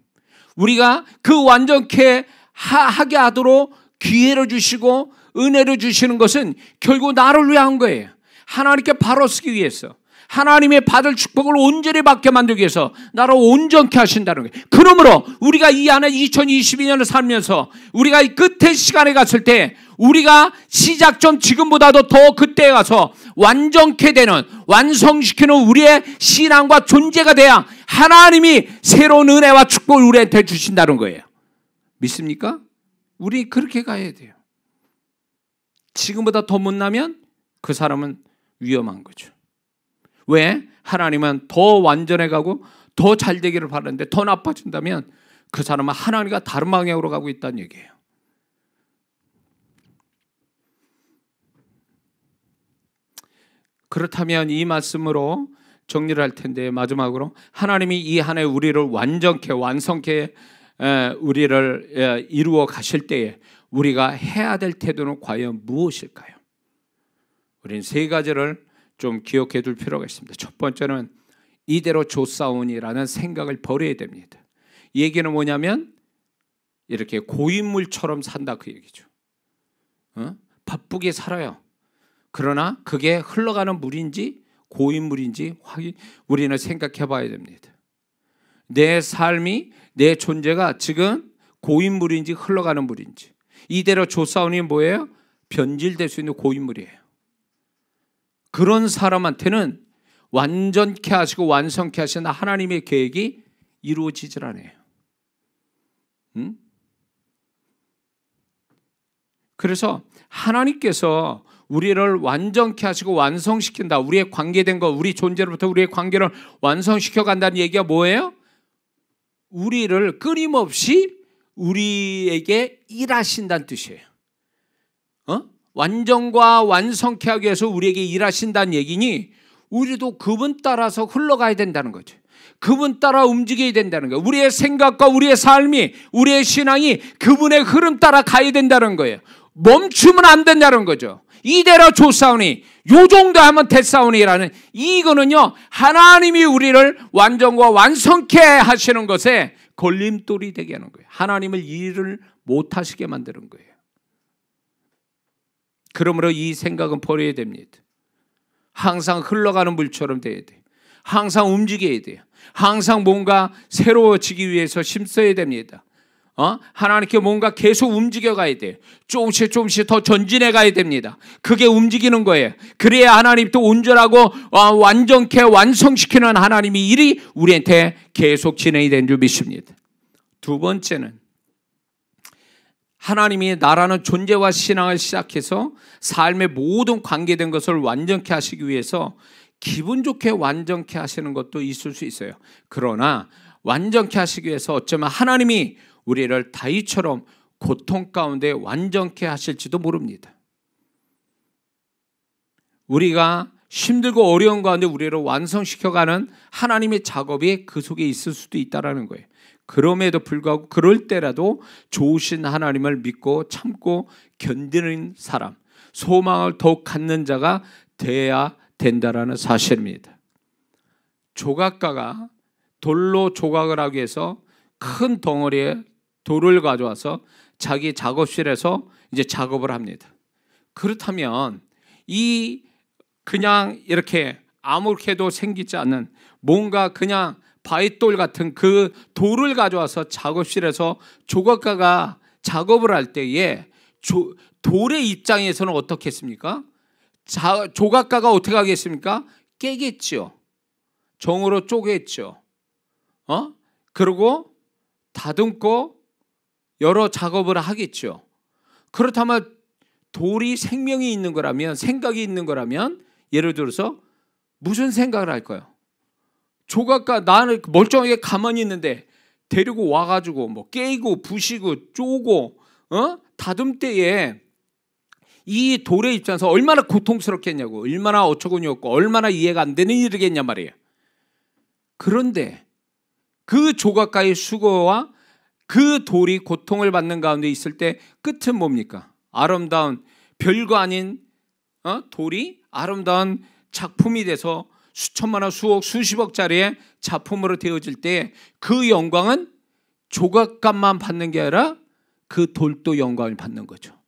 우리가 그 완전케 하게 하도록 기회를 주시고 은혜를 주시는 것은 결국 나를 위한 거예요. 하나님께 바로 서기 위해서. 하나님의 받을 축복을 온전히 받게 만들기 위해서 나를 온전케 하신다는 거예요. 그러므로 우리가 이 안에 2022년을 살면서 우리가 이 끝의 시간에 갔을 때 우리가 시작점 지금보다도 더 그때에 가서 완전케 되는 완성시키는 우리의 신앙과 존재가 돼야 하나님이 새로운 은혜와 축복을 우리한테 주신다는 거예요. 믿습니까? 우리 그렇게 가야 돼요. 지금보다 더 못나면 그 사람은 위험한 거죠. 왜? 하나님은 더 완전해 가고 더 잘 되기를 바라는데 더 나빠진다면 그 사람은 하나님과 다른 방향으로 가고 있다는 얘기예요. 그렇다면 이 말씀으로 정리를 할 텐데 마지막으로 하나님이 이 한 해 우리를 완전케 완성케 우리를 이루어 가실 때에 우리가 해야 될 태도는 과연 무엇일까요? 우리는 세 가지를 좀 기억해 둘 필요가 있습니다. 첫 번째는 이대로 좋사오니라는 생각을 버려야 됩니다. 이 얘기는 뭐냐면 이렇게 고인물처럼 산다 그 얘기죠. 바쁘게 살아요. 그러나 그게 흘러가는 물인지 고인물인지 우리는 생각해 봐야 됩니다. 내 삶이 내 존재가 지금 고인물인지 흘러가는 물인지. 이대로 조사원이 뭐예요? 변질될 수 있는 고인물이에요. 그런 사람한테는 완전케 하시고 완성케 하시는 하나님의 계획이 이루어지질 않아요. 그래서 하나님께서 우리를 완전케 하시고 완성시킨다. 우리의 관계된 것, 우리 존재로부터 우리의 관계를 완성시켜 간다는 얘기가 뭐예요? 우리를 끊임없이 우리에게 일하신다는 뜻이에요. 완전과 완성케 하기 위해서 우리에게 일하신다는 얘기니 우리도 그분 따라서 흘러가야 된다는 거죠. 그분 따라 움직여야 된다는 거예요. 우리의 생각과 우리의 삶이, 우리의 신앙이 그분의 흐름 따라 가야 된다는 거예요. 멈추면 안 된다는 거죠. 이대로 조사오니 요 정도 하면 됐사오니라는, 이거는요 하나님이 우리를 완전과 완성케 하시는 것에 걸림돌이 되게 하는 거예요. 하나님을 일을 못하시게 만드는 거예요. 그러므로 이 생각은 버려야 됩니다. 항상 흘러가는 물처럼 돼야 돼요. 항상 움직여야 돼요. 항상 뭔가 새로워지기 위해서 힘써야 됩니다. 하나님께 뭔가 계속 움직여 가야 돼요. 조금씩 조금씩 더 전진해 가야 됩니다. 그게 움직이는 거예요. 그래야 하나님 또 온전하고 완전케 완성시키는 하나님의 일이 우리한테 계속 진행이 되는 줄 믿습니다. 두 번째는 하나님이 나라는 존재와 신앙을 시작해서 삶의 모든 관계된 것을 완전케 하시기 위해서 기분 좋게 완전케 하시는 것도 있을 수 있어요. 그러나 완전케 하시기 위해서 어쩌면 하나님이 우리를 다윗처럼 고통 가운데 완전케 하실지도 모릅니다. 우리가 힘들고 어려운 가운데 우리를 완성시켜가는 하나님의 작업이 그 속에 있을 수도 있다는 거예요. 그럼에도 불구하고 그럴 때라도 좋으신 하나님을 믿고 참고 견디는 사람, 소망을 더욱 갖는 자가 돼야 된다라는 사실입니다. 조각가가 돌로 조각을 하기 위해서 큰 덩어리에 돌을 가져와서 자기 작업실에서 이제 작업을 합니다. 그렇다면 이 그냥 이렇게 아무렇게도 생기지 않는 뭔가 그냥 바위돌 같은 그 돌을 가져와서 작업실에서 조각가가 작업을 할 때에 돌의 입장에서는 어떻겠습니까? 조각가가 어떻게 하겠습니까? 깨겠죠. 정으로 쪼겠죠. 그리고 다듬고 여러 작업을 하겠죠. 그렇다면 돌이 생명이 있는 거라면, 생각이 있는 거라면, 예를 들어서 무슨 생각을 할까요? 조각가, 나는 멀쩡하게 가만히 있는데 데리고 와가지고 뭐 깨고 부시고 쪼고 다듬 때에 이 돌의 입장에서 얼마나 고통스럽겠냐고, 얼마나 어처구니없고 얼마나 이해가 안 되는 일이겠냐 말이에요. 그런데 그 조각가의 수고와 그 돌이 고통을 받는 가운데 있을 때 끝은 뭡니까? 아름다운, 별거 아닌 돌이 아름다운 작품이 돼서 수천만 원, 수억, 수십억짜리의 작품으로 되어질 때 그 영광은 조각값만 받는 게 아니라 그 돌도 영광을 받는 거죠.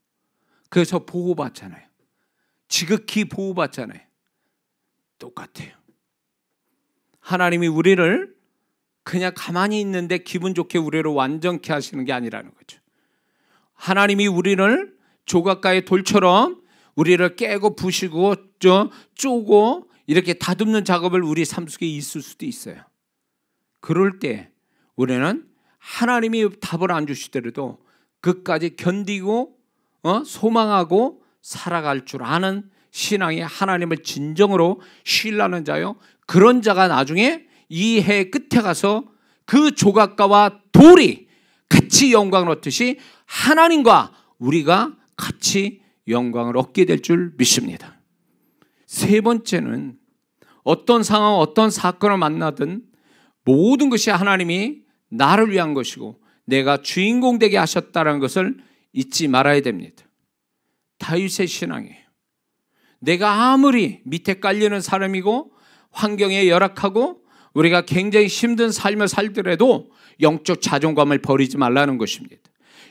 그래서 보호받잖아요. 지극히 보호받잖아요. 똑같아요. 하나님이 우리를 그냥 가만히 있는데 기분 좋게 우리를 완전케 하시는 게 아니라는 거죠. 하나님이 우리를 조각가의 돌처럼 우리를 깨고 부시고 쪼고 이렇게 다듬는 작업을 우리 삶 속에 있을 수도 있어요. 그럴 때 우리는 하나님이 답을 안 주시더라도 그까지 견디고 소망하고 살아갈 줄 아는 신앙의 하나님을 진정으로 신뢰하는 자요, 그런 자가 나중에 이 해 끝에 가서 그 조각가와 돌이 같이 영광을 얻듯이 하나님과 우리가 같이 영광을 얻게 될 줄 믿습니다. 세 번째는 어떤 상황, 어떤 사건을 만나든 모든 것이 하나님이 나를 위한 것이고 내가 주인공 되게 하셨다는 것을 잊지 말아야 됩니다. 다윗의 신앙이에요. 내가 아무리 밑에 깔리는 사람이고 환경에 열악하고 우리가 굉장히 힘든 삶을 살더라도 영적 자존감을 버리지 말라는 것입니다.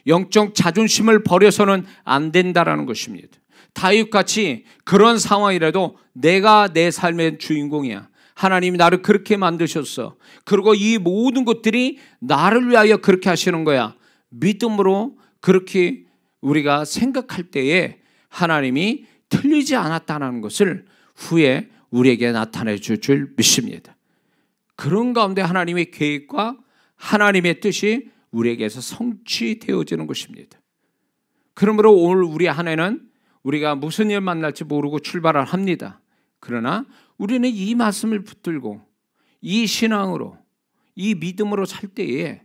영적 자존심을 버려서는 안 된다라는 것입니다. 다윗같이 그런 상황이라도 내가 내 삶의 주인공이야, 하나님이 나를 그렇게 만드셨어. 그리고 이 모든 것들이 나를 위하여 그렇게 하시는 거야. 믿음으로 그렇게 우리가 생각할 때에 하나님이 틀리지 않았다는 것을 후에 우리에게 나타내 줄 줄 믿습니다. 그런 가운데 하나님의 계획과 하나님의 뜻이 우리에게서 성취되어지는 것입니다. 그러므로 오늘 우리 한 해는 우리가 무슨 일 만날지 모르고 출발을 합니다. 그러나 우리는 이 말씀을 붙들고 이 신앙으로 이 믿음으로 살 때에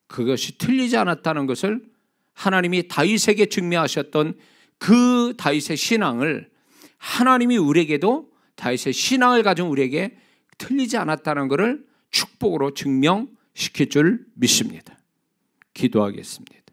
그것이 틀리지 않았다는 것을 하나님이 다윗에게 증명하셨던 그 다윗의 신앙을 하나님이 우리에게도 다윗의 신앙을 가진 우리에게 틀리지 않았다는 것을 축복으로 증명시킬 줄 믿습니다. 기도하겠습니다.